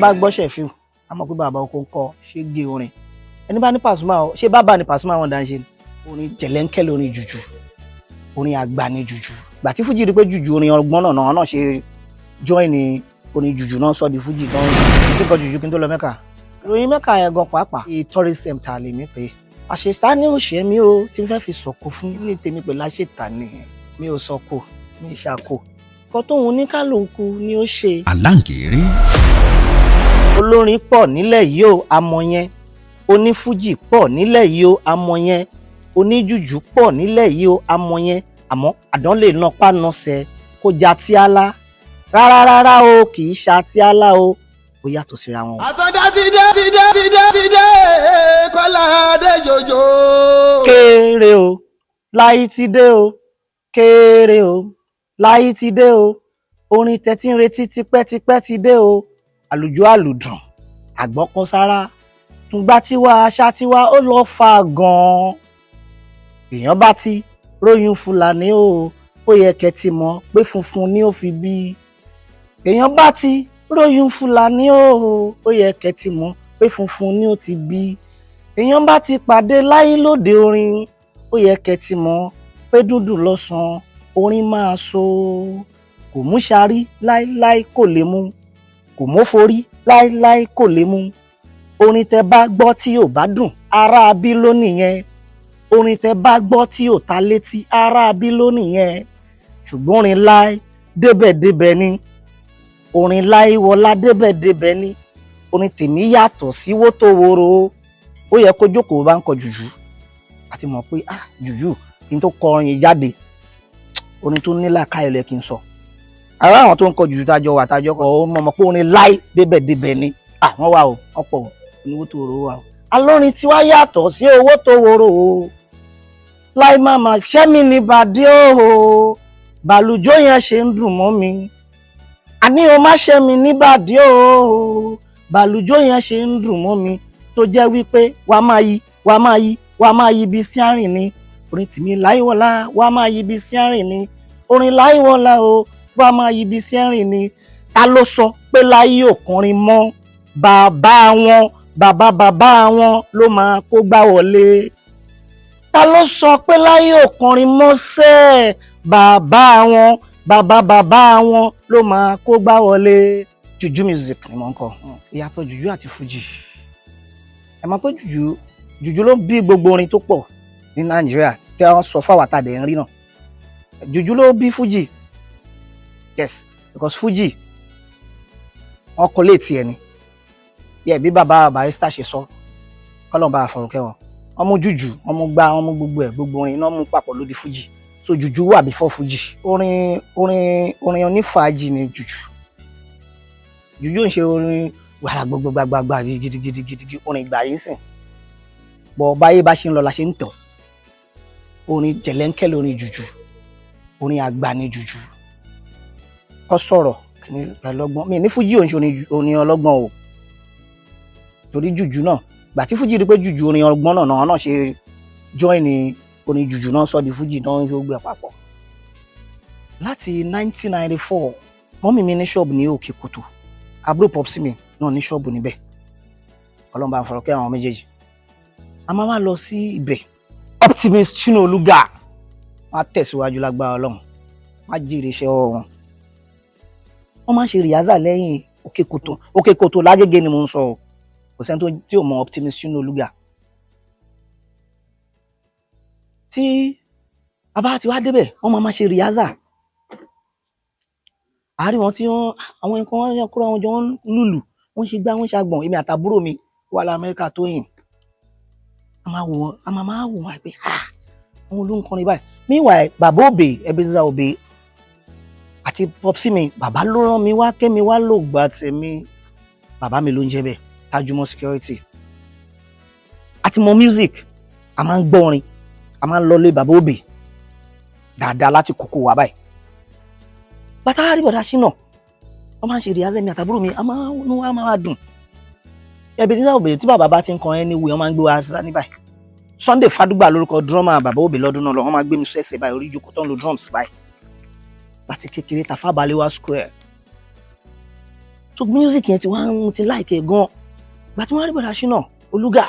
bá gbọ́ṣẹ̀ fi a mọ̀ pé bàbá oko ń kọ ṣé gé orin ẹni bá ní Pasuma o ṣé bàbá ní Pasuma wọn dáa ń ṣe orin jẹ̀lẹ́ńkẹ́ lórin jùjú orin àgbà ní jùjú gbà tí fújì rí pé jùjú orin ọgbọ́n náà ṣe join ní orin jùjú náà sọ di fújì gan tí kò jùjú kí n tó lọ Mẹ́kà ìròyìn Mẹ́kà yẹn gan pàápàá tourism ta lè mí pé àṣetá ní òṣè mi o tí n fẹ́ fi sọ̀kò fún ní tèmi pẹ̀lú àṣetá ni mi ò sọ̀kò mi ìṣàkò kọ́ tóun oníkálukú ni ó ṣe. Aláǹkéré. olórin pọ̀ nílẹ̀ yìí o àmọ́ yẹn onífújì pọ̀ nílẹ̀ yìí o àmọ́ yẹn oníjùjú pọ̀ nílẹ̀ yìí o àmọ́ yẹn àmọ́ àdán lè nà pánọsẹ̀ kó já tíálá rárá o kì í ṣa tíálá o ó yàtọ̀ síra wọn. àtọ́dá ti dé Kọ́lá Adéjòjò. kéré o láyé ti dé o kéré o láyé ti dé o orin tẹ́tí ń retí tipẹ́tipẹ́ ti dé o àlùjọ àlùdùn àgbọ́kọ́ sára tùngbà tiwa àṣà tiwa ó lọ fa gan-an èèyàn bá ti róyún Fúlàní o ó yẹ kẹ́tì mọ̀ pé funfun ni ó fi bí èèyàn bá ti róyún Fúlàní o ó yẹ kẹ́tì mọ̀ pé funfun ni ó ti bí èèyàn bá ti pàdé láyé lóde orin ó yẹ kẹ́tì mọ̀ pé dúdú lọ́sàn orin máa so kò mú ṣarí láíláí kò lè mú kò móforí láíláí kò lè mú orin tẹ́ bá gbọ́ tí ò bá dùn ará bí ló nìyẹn orin tẹ́ bá gbọ́ tí ò ta létí ará bí ló nìyẹn ṣùgbọ́n orin láí débẹ̀débẹ̀ ni orin láí wọlá débẹ̀débẹ̀ ni orin tèmi yàtọ̀ sí wótòwòrò ó yẹ kó jókòó bá ń kọ jùjú àti mọ̀ pé jùjú kí n tó kọ orin yìí jáde orin tó nílà káyọ̀lẹ̀ kí n sọ ara àwọn tó ń kọ jùjú tájọ wà tájọ kọ ó mọ̀ pé orin láí débẹ̀débẹ̀ ni wọ́n wà o ọ̀pọ̀ oníwó tó wòrò wà o alórin tí wá yàtọ̀ sí owó tó wòrò o láì máma ṣẹ́mi ní bàdí o bàlùjọ yẹn ṣe ń dùn mọ́ mi àní o má ṣẹ́mi ní bàdí o bàlùjọ yẹn ṣe ń dùn mọ́ mi tó jẹ́ wípé wà máa yí bí sí àrìn ni orin tèmi láìwọlá wà máa yí bí sí àrìn ni orin láìwọlá o wà máa yí bí sí àrìn ni ta ló sọ pé láyé òkùnrin mọ́ bàbá wọn ló máa kó gbá wọlé ta ló sọ pé láyé òkùnrin mọ́sẹ̀ bàbá wọn ló máa kó gbá wọlé. Jùjú music ni mo ń kọ ìyàtọ̀ jùjú àti fújì ẹ mọ̀ pé jùjú ló bí gbogbo orin tó pọ̀ ní Nàìjíríà tí wọ́n sọ fáwọn àtàdé ń rí náà jùjú ló bí fújì yes because fújì wọn kọ léètì ẹni yẹ bí bàbá Barrister ṣe sọ kọlọ́n bá àfọ̀rùkẹ́ wọn ọmọ jùjú ọmọ gbá ọmọ gbogbo ẹ̀ gbogbo orin náà mú papọ̀ ló di fújì so jùjú wà before fújì orin onífàájì ni jùjú ń ṣe orin wàrà gbogbo gbàgbàgbà gidigidi orin ìgbà yìí sìn bọ̀ báyé bá ṣe ń lọ la ṣe ń tọ̀ orin jẹ̀lẹ́ńkẹ́ lórin jùjú orin àgbà ni jùjú kọ́ sọ̀rọ̀ pẹ̀lú ọgbọ́n mi ní fújì òun ṣe orin ọlọ́gbọ́n o torí jùjú náà gbà tí fújì rí pé jùjú orin ọgbọ́n náà ṣe join ní orin jùjú náà sọ di fújì náà yóò gbé papọ̀. láti 1994 mọ́mì mi ní ṣọ́ọ̀bù ní Òkè Kòtò àbúrò pọ́psì mi náà ní ṣọ́ọ̀bù níbẹ̀ ọlọ́mọba àfọ̀rọ̀kẹ́ àwọn méjèèjì a máa wá lọ sí ibẹ̀ Optimist Shina Oluga wọ́n á tẹ̀síwájú lágbára Ọlọ́run wọ́n á jèrè iṣẹ́ wọn wọ́n máa ń ṣe rìhásà lẹ́yìn Òkè Kòtò lágége ni mo ń sọ o kò sẹ́ni tí ò mọ Optimist Shina Oluga tí bàbá ti wá débẹ̀ wọ́n máa ṣe rìhásà àárín wọn tí àwọn nǹkan wọn yàn kúrò àwọn jọ ń lùlù wọ́n ṣe gbá wọ́n ṣe àgbọ̀n èmi àtàbúrò mi wà lá Amẹ́ríkà tó yìn a máa wò wọ́n pé àwọn olóńkọrin báyìí meanwhile bàbá Òbè Ebenezer Òbè àti popsi mi bàbá ló rán mi wá kémi wá lò gbà tèmi bàbá mi ló ń jẹ́ bẹ́ẹ̀ Tajúmọ́ security àti mọ music a máa ń gbọ́ orin a máa ń lọ lé bàbá Òbè dáadáa láti kókó wa báyìí bàtà rí bọ̀dá Ṣínà wọ́n máa ń ṣe ìrìnàzẹ́ mi àtàbúrò mi a máa dùn Ebenezer Òbè tí bàbá bá ti ń kọ ẹni wí wọ́n máa ń gbé wa ní báyìí Sunday Fadugba lórúkọ drummer bàbá Òbè lọ́dún náà lọ wọ́n máa gbé mi sọ ẹsẹ̀ báyìí orí ìjókòó tó ń lo drums báyìí láti kékeré Tafa Balewa Square so music yẹn ti wá ń ti láìkẹ́ gan ìgbà tí wọ́n rí bọ̀dá Ṣínà Olúgà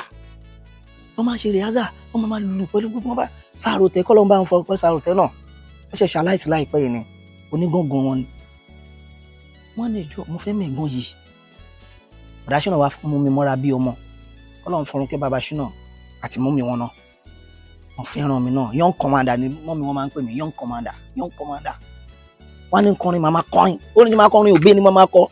wọ́n máa ṣe rìhásà wọ́n máa lù pẹ̀lú gbogbo wọn bá Sàròtẹ́ kọ́ ló ń bá wọn fọ pẹ́ Sàròtẹ́ náà wọ́n ṣe ṣaláìsí láìpẹ́ yìí ni onígangan wọn ni wọ́n lè jọ mo fẹ́ mẹ̀gbọ́n yìí bọ̀dá Ṣínà wá mú mi mọ́ra bí ọmọ Ọlọ́run fọ̀run kẹ́ bàbá Ṣínà àti mọ́mì wọn náà wọ́n fẹ́ràn mi náà young commander ni mọ́mì wọn máa ń pè mí young commander wọ́n ní kọrin màmá kọrin ó ní tí máa kọrin ògbé ni màmá kọ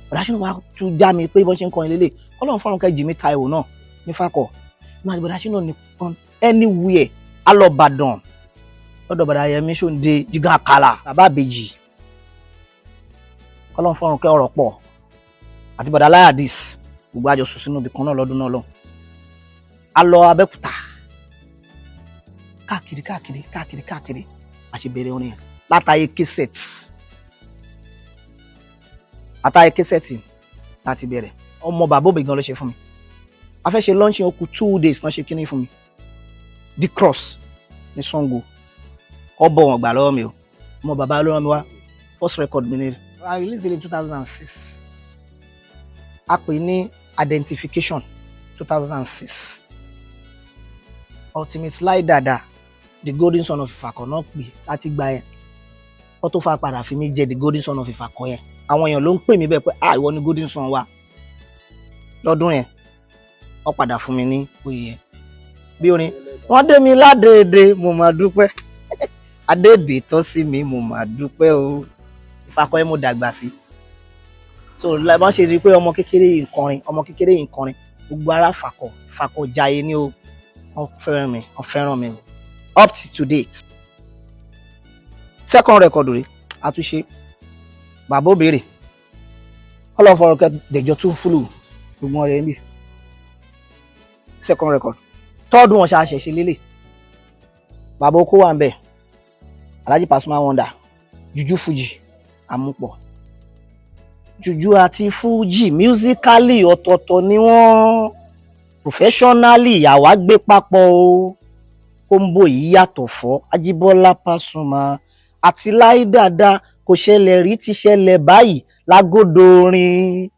bọ̀dá Ṣínà wá tún já mi pé bọ́n ṣe ń kọrin lélẹ̀ Ọlọ́run fọ̀run kẹ́ Jimmy Taiwo náà ní Fákọ̀ ní àti bọ̀dá Ṣínà nìkan anywhere alọ́bàdàn lọ́dọ̀ bọ̀dá Yẹmí Ṣóǹdé Jígan Àkàlà bàbá àbèjì Ọlọ́run fọ̀run kẹ́ ọ̀rọ̀ pọ̀ àti bọ̀dá Láyàdís gbogbo àjọ sùn sínú ibì kan náà lọ́dún náà lọ a lọ Abẹ́òkúta káàkiri a ṣe bẹ̀rẹ̀ orin yẹn látàyè kẹsẹ̀tì láti bẹ̀rẹ̀ ọmọ bàbá òbí gan ló ṣe fún mi a fẹ́ ṣe launching ó kù 2 days náà ṣe kíní fún mi The Cross ní Sango ọbọ̀ wọn gbà lọ́wọ́ mi o ọmọ bàbá ló rán mi wá first record mi ni I released it in 2006 a pè ní Identification 2006 Ultimate Láì Dàda The Golden Son of Ifakọ náà pè láti gba yẹn kó tó fà padà fi mí jẹ The Golden Son of Ifakọ yẹn àwọn èèyàn ló ń pè mí bẹ́ẹ̀ pé ìwọ ni Golden Son wa lọ́dún yẹn wọ́n padà fún mi ní oyè yẹn bí orin wọ́n dé mi ládèédé mo máa dúpẹ́ adéèdè tọ́ sí mi mo máa dúpẹ́ o Ifakọ yẹn mo dàgbà sí so láì bá ṣe rí i pé ọmọ kékeré yìí ń kọrin gbogbo ara Ifakọ jayé ni o wọ́n fẹ́ràn mi up to date second record rẹ̀ àtúnṣe bàbá òbèrè ọlọ́fọ̀rọ̀kẹ́ dẹ̀jọ́ tún fúlù gbogbo rẹ̀ níbi second record third one ṣàṣẹ̀ṣe lélẹ̀ bàbá oko wà ń bẹ̀ Alhaji Pasuma Wonder Juju Fuji àmúpọ̀ Juju àti Fuji musically ọ̀tọ̀ọ̀tọ̀ ni wọ́n professionally yàwá gbé papọ̀ o kóńbò yìí yàtọ̀ fọ́ Ajíbọ́lá Pasuma àti Láì Dàda kò ṣẹlẹ̀ rí ti ṣẹlẹ̀ báyìí lágódò orin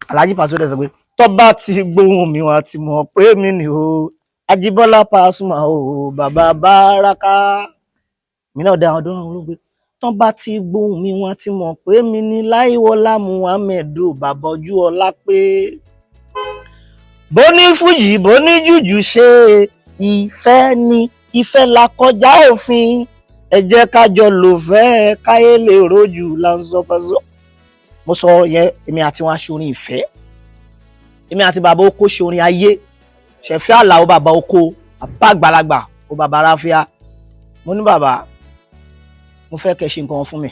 Alhaji Pasuma sọ pé tó bá ti gbóhùn mi wá ti mọ̀ pé mi ni o Ajíbọ́lá Pasuma o bàbá Báràká mi náà dá ọdún ọ̀run ló gbé tó bá ti gbóhùn mi wá ti mọ̀ pé mi ni Láìwọlá Muhammed bàbá ojú ọlá pé bó ní Fújì bó ní jùjú ṣe ìfẹ́ ni ìfẹ́ la kọjá òfin ẹ jẹ́ ká jọ lò fẹ́ káyé lè rojú lásọpọ̀sọ. mo sọ yẹn èmi àti wọn aṣorin ìfẹ́ èmi àti bàbá oko ṣorin ayé Ṣẹ̀fí Àlàó bàbá oko bàbá àgbàlagbà ó bàbá ráfíà mo ní bàbá mo fẹ́ kẹ́ ṣe nǹkan fún mi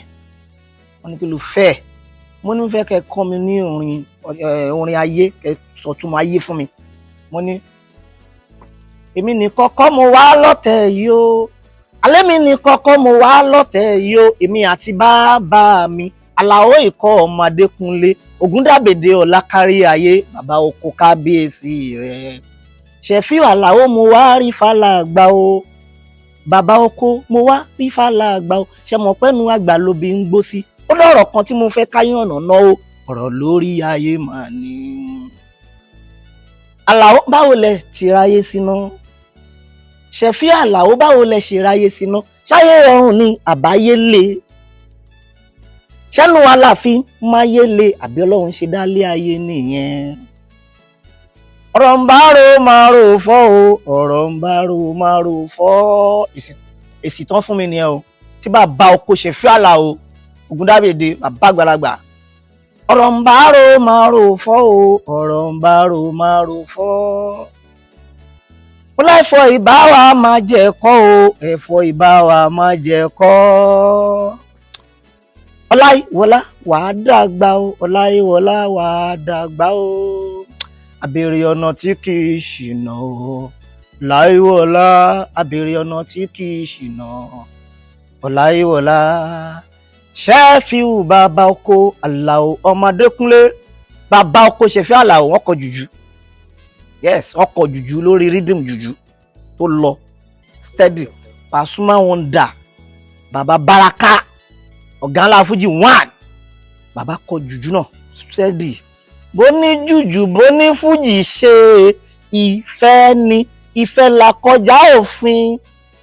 wọ́n ní kí ló fẹ́ mo ní fẹ́ kẹ́ kọ́ mi ní orin ayé kẹ́ sọ̀túnmọ̀ ayé fún mi mo ní èmi ní kọ́kọ́ mo wá lọ́tẹ̀ yìí o alẹ́ mi ní kọ́kọ́ mo wá lọ́tẹ̀ yìí o èmi àti bàbá mi Àlàó ìkọ́ ọmọ Adékúnlé Ògúndàbèdè ọ̀la kárí ayé bàbá oko kábíyèsí rẹ̀ Ṣẹ̀fí Àlàó mo wá rí fàlà àgbà o bàbá oko mo wá rí fàlà àgbà o ṣe mọ̀ pẹ́nu àgbà lóbi ń gbó sí ó lọ́rọ̀ kan tí mo fẹ́ káyọ̀ ọ̀nà náà o ọ̀rọ̀ lórí ayé mà ní. Àlàó báwo lẹ ti ráyé síná Ṣẹ̀fí Àlàó báwo lẹ ṣe ráyé síná ṣáyé rọrùn ni àbáyé le ṣẹ́nu aláàfin máyé le àbí Ọlọ́run ṣe dálé ayé nìyẹn. ọ̀rọ̀ ń bá ro máa ro fọ́ o ọ̀rọ̀ ń bá ro máa ro fọ́ èsì tán fún mi nìyẹn o tí bàbá oko Ṣẹ̀fí Àlàó Ògúndàbèdè bàbá àgbàlagbà ọ̀rọ̀ ń bá ro máa ro fọ́ o ọ̀rọ̀ ń bá ro máa ro fọ́. mo láìfọ̀ ìbá wa máa jẹ kọ́ o ẹ̀fọ́ ìbá wa máa jẹ kọ́. Ọláyíwọlá wàá dàgbà o Ọláyíwọlá wàá dàgbà o àbèrè ọ̀nà tí kì í ṣìnà o Ọláyíwọlá àbèrè ọ̀nà tí kì í ṣìnà Ọláyíwọlá. Ṣẹ́fíù bàbá oko Àlàó ọmọ Adékúnlé bàbá oko Ṣẹ̀fí Àlàó wọ́n kọ jùjú yes wọ́n kọ jùjú lórí rhythm jùjú tó lọ steady Pasuma Wonder bàbá Báràká ọ̀gá ńlá Fújì 1 bàbá kọ jùjú náà steady bó ní jùjú bó ní fújì ṣe ìfẹ́ ni ìfẹ́ là kọjá òfin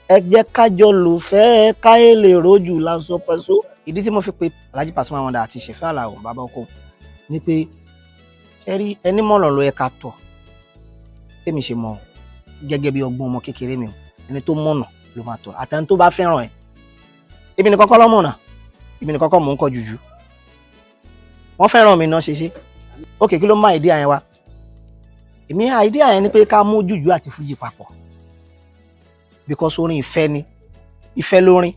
ẹ jẹ́ kájọ lò fẹ́ káyé lè rojú lásán pẹ̀só. ìdí tí mo fi pe Alhaji Pasuma Wonder àti Sefe Alao bàbá oko ni pé ẹ rí ẹni mọ̀nà ló yẹ ká tọ̀ tèmi ṣe mọ̀ gẹ́gẹ́ bí ọgbọ́n ọmọ kékeré mi o ẹni tó mọ̀nà ló máa tọ̀ àtẹni tó bá fẹ́ràn ẹ̀ èmi ní kọ́kọ́ lọ́mọ̀nà èmi ní kọ́kọ́ mò ń kọ jùjú wọ́n fẹ́ràn mi náà ṣe ókè kí ló má ìdí àyẹn wa èmi ìdí àyẹn ni pé ká mú jùjú àti fújì papọ̀ because orin ìfẹ́ ni ìfẹ́ lórin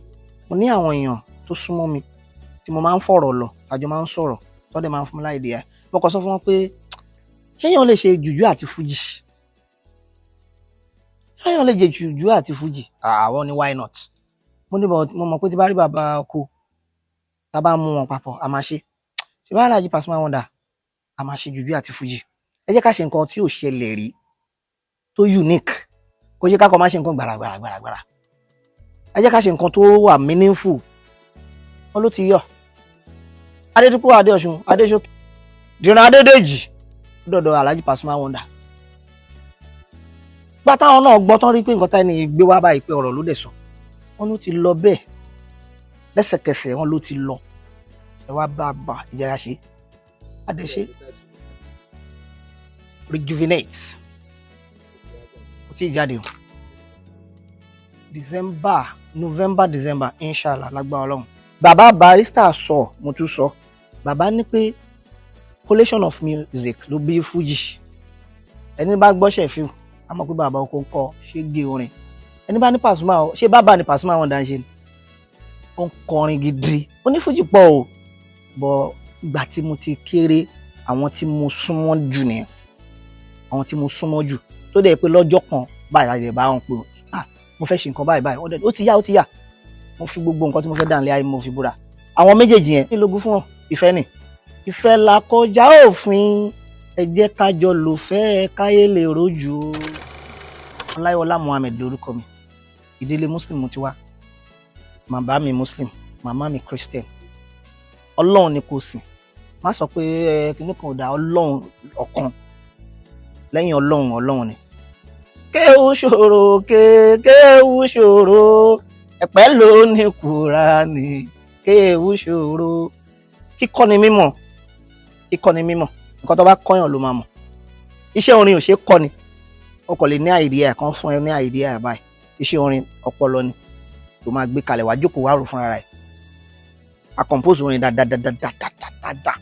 mo ní àwọn èèyàn tó súnmọ́ mi tí mo máa ń fọ̀rọ̀ lọ àjọ máa ń sọ̀rọ̀ tọ́dẹ̀ máa ń fún mi láì dé ẹ̀ mo kàn sọ fún wọn pé ṣéyàn lè ṣe jùjú àti fújì ṣéyàn lè jẹ jùjú àti fújì àwọn ni why not mo ní mo mọ̀ pé tí bá rí bàbá ọkọ tá bá mú wọn papọ̀ a máa ṣe bá Alhaji Pasuma Wonder a máa ṣe jùjú àti fújì ẹ jẹ́ ká ṣe nǹkan tí ò ṣẹlẹ̀ rí tó unique kó ṣe ká kọ́ máa ṣe nǹkan gbàràgbàràgbàrà ẹ jẹ́ ká ṣe nǹkan tó wà meaningful wọn ló ti yọ Adédúpọ̀ Adéọ̀ṣun Adéṣókè Dìran Adédèjì dọ̀dọ̀ Alhaji Pasuma Wonder gbá táwọn náà gbọ́ tán rí pé nǹkan táyì ní gbé wá báyìí pé ọ̀rọ̀ ló dẹ̀ sọ wọn ló ti lọ bẹ́ẹ̀ lẹ́sẹ̀kẹsẹ̀ wọn ló ti lọ ẹ wá bá ìjẹra ṣe adẹṣe rejuvenate kò tí ì jáde o November December inshallah lágbára Ọlọ́run bàbá Barrister sọ mo tún sọ bàbá ní pé collation of music ló bí fújì ẹni bá gbọ́ṣẹ̀ fíìmù a mọ̀ pé bàbá oko ń kọ ṣé gé orin ẹni bá ní Pasuma ṣé bàbá ní Pasuma Wonder ń ṣe ni ó ń kọrin gidi onífújì pọ̀ o bọ̀ ìgbà tí mo ti kéré àwọn tí mo súnmọ́ jù nìyẹn àwọn tí mo súnmọ́ jù tó dẹ̀ pé lọ́jọ́ kan báyìí àyè bá wọn pé mo fẹ́ ṣe nǹkan báyìí ó ti yá mo fi gbogbo nǹkan tí mo fẹ́ dà nílé ayé mo fi búra àwọn méjèèjì yẹn kí lógún fún wọn ìfẹ́ ni ìfẹ́ là kọjá òfin ẹ jẹ́ ká jọ lò fẹ́ káyé lè rojú. Ọláyíwọlá Muhammed lórúkọ mi ìdílé muslim mo ti wá bàbá mi muslim màmá mi christian Ọlọ́run ni kò sìn má sọ pé kíní kan ò dá Ọlọ́run ọ̀kan lẹ́yìn Ọlọ́run ni kéwú ṣòro kéwú ṣòro ẹ̀pẹ́ ló ní Kùránì kéwú ṣòro kíkọ́ ni mímọ̀ nǹkan tó bá kọ́yàn ló máa mọ̀ iṣẹ́ orin ò ṣe é kọ́ ni o kò lè ní àìdíyà kan fún ẹ ní àìdíyà báyìí iṣẹ́ orin ọpọlọ ni tó máa gbé kalẹ̀ wá jókòó wá rò fúnra rẹ̀ a compose orin dáadáa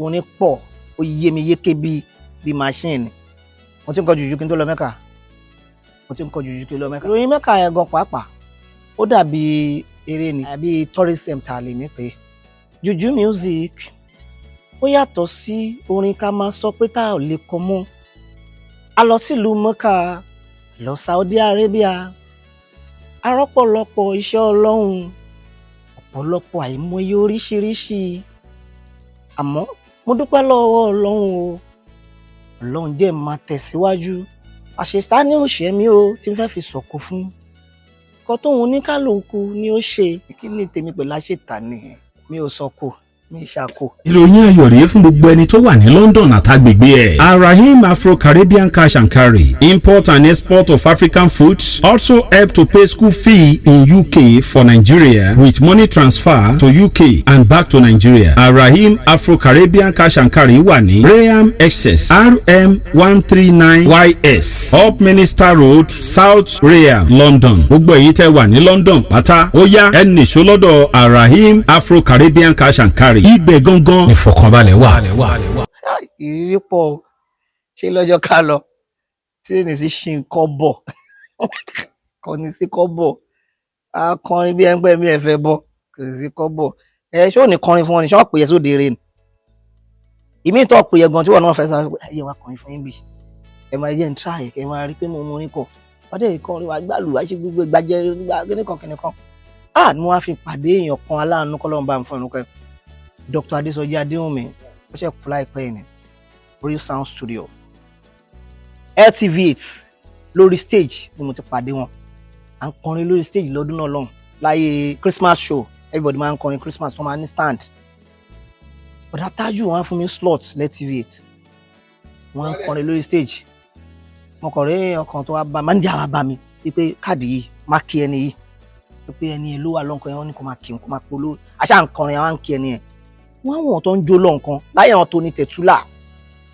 orin pọ̀ ó yé mi yéké bí machine mo ti ń kọ jùjú kí n tó lọ Mẹ́kà ìròyìn Mẹ́kà yẹn gan pàápàá ó dàbí eré ni àbí tourism ta lè mí pé jùjú music ó yàtọ̀ sí orin ká máa sọ pé tá ò lè kọ mọ́ a lọ sílùú Mẹ́kà lọ Saudi Arabia arọ́pọ̀lọpọ̀ iṣẹ́ Ọlọ́run ọ̀pọ̀lọpọ̀ àìmọye oríṣiríṣi àmọ́ mo dúpẹ́ lọ́wọ́ Ọlọ́run jẹ́ máa tẹ̀síwájú àṣetá ní òṣè mi ó tí n fẹ́ fi sọ̀kò fún nǹkan tóun oníkálukú ni ó ṣe kí ni tèmi pẹ̀lú àṣetá ni mi ò sọ̀kò mi ṣàkó. ìròyìn ayọ̀ rèé fún gbogbo ẹni tó wà ní London àtàgbègbè ẹ̀. Arahim Afro-Caribbean Cash and Carry import and export of African foods also help to pay school fee in UK for Nigeria with money transfer to UK and back to Nigeria. Arahim Afro-Caribbean Cash and Carry wà ní Graham Excess RM 139YS Up Minister Road South Graham London. gbogbo èyí tẹ́ wà ní London pátá ó yá ẹ nìṣó lọ́dọ̀ Arahim Afro-Caribbean Cash and Carry ibẹ̀ gangan ìfọ̀kànbalẹ̀ wà. ìrírí pọ̀ ṣé lọ́jọ́ ká lọ tí ní sí ṣe nǹkan bọ̀ kò ní sí kọ́ bọ̀ akọrin bí ẹgbẹ́ mi ẹ̀fẹ́ bọ̀ kò sí kọ́ bọ̀ ṣé ò ní kọrin fún wọn ni ṣé wọ́n pè é sóde rè ni ìmí ìtọ́ pè é gan tí wọ́n náà fẹ́ sọ ẹ̀yẹ wa kọrin fún yín bì ẹ máa jẹ́ ń tra ẹ̀ kẹ́ ẹ máa rí pé mo mú orin kọ̀ wọ́n dẹ̀ kọrin wa gbàlù wá ṣe gbogbo ìgbàjẹ́ kíníkan ni wọ́n á fi pàdé èèyàn kan aláàánú kọ́lọ́run bá mi fún ẹnu kẹ́ Dr. Adesoji Adéwùnmí ó ṣe kú láìpẹ́ yìí ní Real Sound Studio LTV8 lórí stage ni mo ti pàdé wọn à ń kọrin lórí stage lọ́dún náà lọ́hùn láyé Christmas show everybody máa ń kọrin Christmas tó máa ní stand ọ̀dà tájù wọn á fún mi slot lẹ́tv8 wọ́n ń kọrin lórí stage mo kọ̀ rí ọkàn tó wá bá manager wá bá mi wípé káàdì yìí má kí ẹni yìí pé ẹni yẹn ló wà lọ́nkàn yẹn wọ́n ní kó máa kí n kó máa polówó aṣá ń kọrin àwọn ń kí ẹni yẹn wọ́n àwọn tó ń jó lọ́nkàn láyé àwọn tó ní Tẹ̀túlà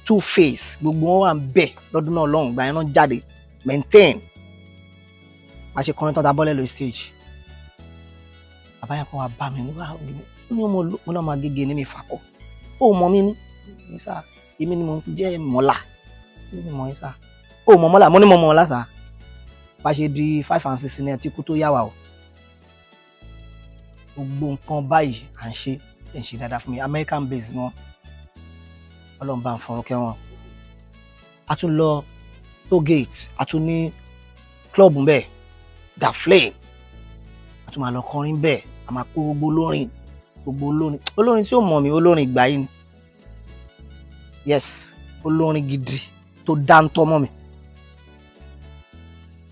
Two Face gbogbo wọn wà ń bẹ̀ lọ́dún náà lọ́hùn gbà yẹn náà jáde Maintain a ṣe kọrin tán ta bọ́lẹ̀ lórí stage bàbá yẹn kọ́ wa bá mi nígbà ó ní mo náà máa gègé ní mi fàkọ́ ó mọ mi ní sáà èmi ni mo jẹ́ mọ́là èmi ni mo ń sáà ó mọ mọ́là mo ní mo mọ mọ́là sáà bá ṣe di 5 and 6 ní ẹ tí kú tó yá wa o gbogbo nǹkan báyìí à ń ṣe dáadáa fún mi American base wọn Ọlọ́run bá ń fọrún kẹ́ wọn a tún lọ Tollgate a tún ní club ń bẹ Da Flame a tún máa lọ kọrin bẹ́ẹ̀ a máa kó gbogbo olórin tí ó mọ̀ mí olórin ìgbà yìí ni yes olórin gidi tó dáńtọ́ mọ́ mi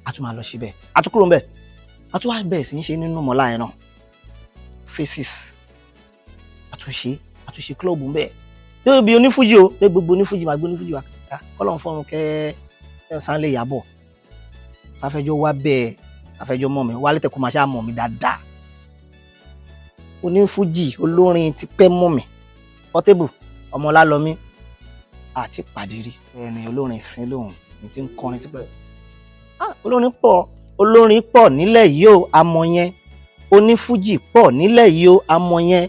a tún máa lọ síbẹ̀ a tún kúrò ń bẹ̀ a tún wá bẹ̀rẹ̀ sí í ṣe nínú mọ́lá yẹn náà Faces àtúnṣe club ń bẹ̀ yóò bí onífújì o pé gbogbo onífújì máa gbé onífújì wa ká kọ́lọ́n fọ́run kẹ́ Sànlé Ìyábọ̀ sáfẹ́jọ́ wá bẹ́ẹ̀ sáfẹ́jọ́ mọ̀ mi wálé tẹ̀kọ́ máa ṣáà mọ̀ mi dáadáa onífújì olórin ti pẹ́ mọ̀ mi Portable Ọmọlálọ́mí àti pàdé rí ẹni olórin sin lóhùn ní ti ń kọrin ti pẹ́ olórin pọ̀ nílẹ̀ yìí o amọ̀ yẹn onífújì pọ̀ nílẹ̀ yìí o amọ̀ yẹn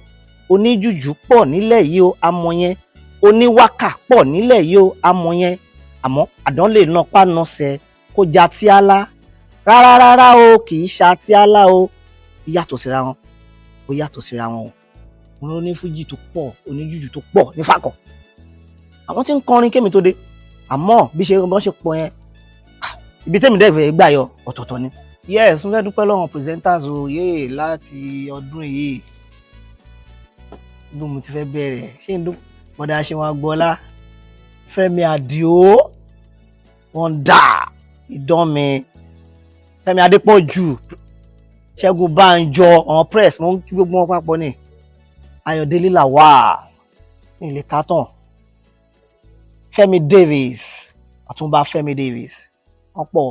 oníjùjú pọ̀ nílẹ̀ yìí o amọ̀ yẹn oníwákà pọ̀ nílẹ̀ yìí o amọ̀ yẹn àmọ́ àdán lè nà pánọsẹ̀ kó já tíálá rárá o kì í ṣa tíálá o yàtọ̀ síra wọn o wọn onífújì tó pọ̀ oníjùjú tó pọ̀ nífàkọ̀ àwọn tí ń kọrin kémi tó dé àmọ́ bí wọ́n ṣe pọ̀ yẹn ibi tẹ́mi dẹ́gbẹ̀ẹ́ gbà yọ ọ̀tọ̀ọ̀tọ̀ ni yes n fẹ́ dúpẹ́ lọ́wọ́ presenters o yéè láti ọdún yìí bí mo ti fẹ́ bẹ̀rẹ̀ ṣé n dún mọ̀dá ṣe wọn gbọ́lá Fẹ́mi Àdìó wọn dà ìdánmi Fẹ́mi Adépọ̀jù Ṣẹ́gun Bánjọ ọ̀hún press mo ń kí gbogbo wọn papọ̀ ní Ayọ̀délé Làwà ní ilé carton Fẹ́mi Davis Ọ̀túnba Fẹ́mi Davis wọ́n pọ̀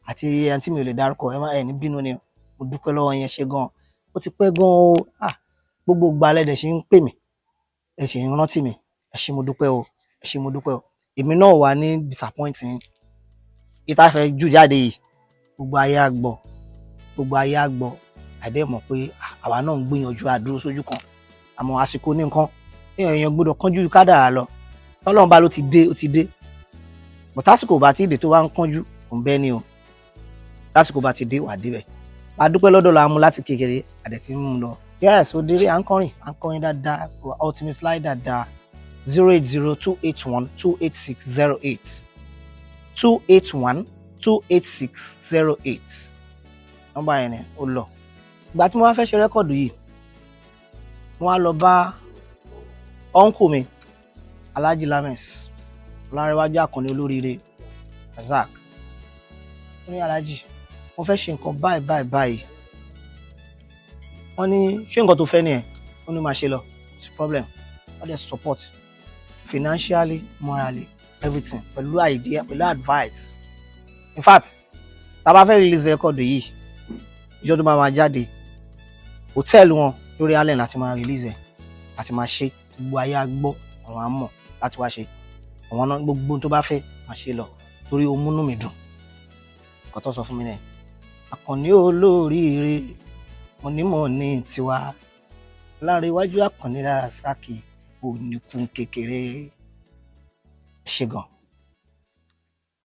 àti ẹni tí mi ò lè dárúkọ ẹ ní bínú ni mo dúpẹ́ lọ́wọ́ yẹn ṣe gan ó ti pẹ́ gan o gbogbo gbalẹ̀ dẹ̀ ṣe ń pè mí ẹ ṣe ń rántí mi ẹ ṣé mo dúpẹ́ o èmi náà wà ní disappointing ìta fẹ́ jù jáde yìí gbogbo ayé àgbọ̀ àdé mọ̀ pé àwa náà ń gbìyànjú àdúró sójú kan àmọ́ àsìkò ní nǹkan èèyàn gbọ́dọ̀ kánjú kádàrá lọ Ọlọ́run bá ló ti dé ó ti dé bọ̀ tásìkò bá ti dé tó wá ń kánjú kò ń bẹ́ ni o lásìkò bá ti dé wà débẹ̀ a dúpẹ́ lọ́dọ̀ la mú láti kékeré àdẹ̀tí mú lọ yes òdèrè à ń kọrin dáadáa ultimate slide dáadáa 08028128608 281-28608 nọ́mbà yẹn ni ó lọ ìgbà tí mo wá fẹ́ ṣe rẹ́kọ̀dù yìí wọ́n á lọ bá ọ́nkù mi Alhaji Lames Ọlárẹ̀wájú Àkànní Olóríire Razak ó ní Alhaji mo fẹ́ ṣe nǹkan báyìí wọ́n ní ṣé nǹkan tó fẹ́ ni ẹ̀ ó ní máa ṣe lọ it's a problem wọ́n dẹ̀ support financially morally everything pẹ̀lú idea pẹ̀lú advice in fact tá bá fẹ́ release record yìí ìjọ tó máa jáde hòtẹ́ẹ̀lì wọn lórí allen láti máa release ẹ̀ láti máa ṣe gbogbo ayé agbọ́ àwọn àmọ̀ láti wá ṣe àwọn náà gbogbo tó bá fẹ́ máa ṣe lọ torí ó múnú mi dùn nǹkan tó sọ fún mi náà Àkànní Olóríire mo ní tiwa Ọlárẹ̀wájú Àkànní Razak oníkun kékeré ṣe gan.